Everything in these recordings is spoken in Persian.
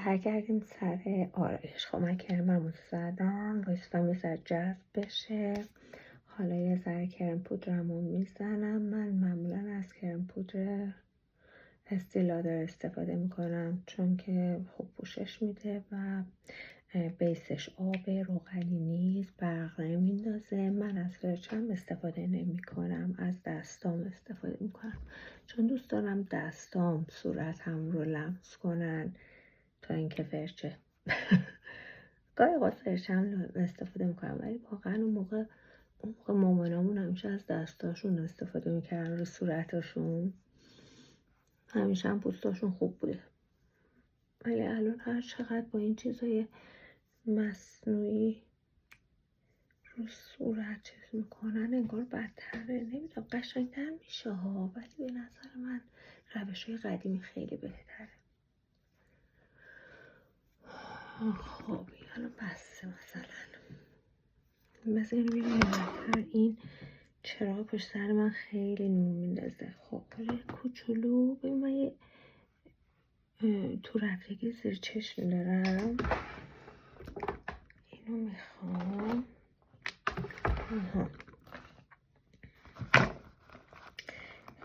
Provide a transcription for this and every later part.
برگردیم سر آرایش. خب من کرممو زدم، وایستم یه ذره جذب بشه. حالا یه ذره کرم پودرمو میزنم. من معمولا از کرم پودر استیلادر استفاده میکنم چون که خوب پوشش میده و بیسش آب روغنی نیست، برق نمیندازه. من از فرچم استفاده نمی کنم، از دستام استفاده میکنم چون دوست دارم دستام صورتم رو لمس کنن تا اینکه فرچه گاهی اوقات فرچم استفاده میکنم، ولی واقعا اون موقع مامانامون همیشه از دستاشون استفاده میکردن رو صورتاشون، همیشه هم پوستاشون خوب بوده. ولی الان هر چقدر با این چیزای مصنوعی رو صورت چیز میکنن انگار بدتره. نمیدونم، قشنگتر میشه ها، ولی به نظر من روش‌های قدیمی خیلی بهتره. خب این الان بسته مثلا. مثلا اینو ببینیم این چرا پشت سر من خیلی نور میندازه. خب یه کوچولو ببین، من یه تو رفتگی زیر چشم دارم، اینو میخوام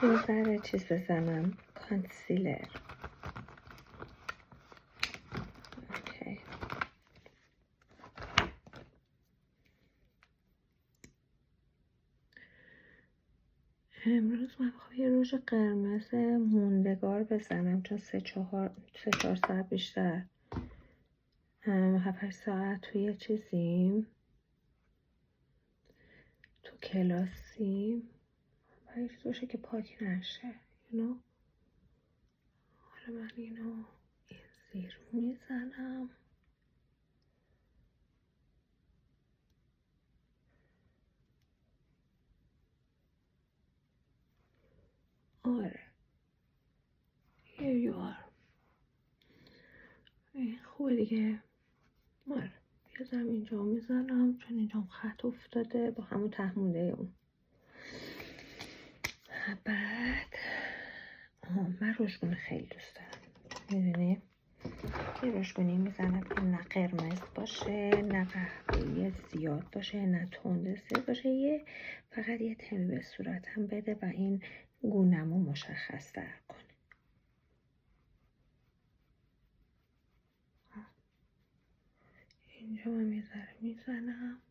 یه ذره چیز بزنم، کانسیلر. اوکی. امروز من میخوام یه روژ قرمز موندگار بزنم چون 3-4 ساعت بیشتر 7-8 ساعت توی چیزیم، تو کلاسیم، باید باشه که پاک نشه. حالا من اینو این زیر میزنم. آره here you are. این خوبه دیگه. آره یه ذره اینجا میزنم چون اینجا خط افتاده با همون تهمونده اون. بعد من رشگونه خیلی دوست دارم، میدونی یه رشگونه میزنم که نه قرمز باشه، نه قهوه‌ای زیاد باشه، نه تند زیاد باشه، یه فقط یه تمی به صورتم بده و این گونمو مشخص تر کنه. اینجا من یه ذره میزنم.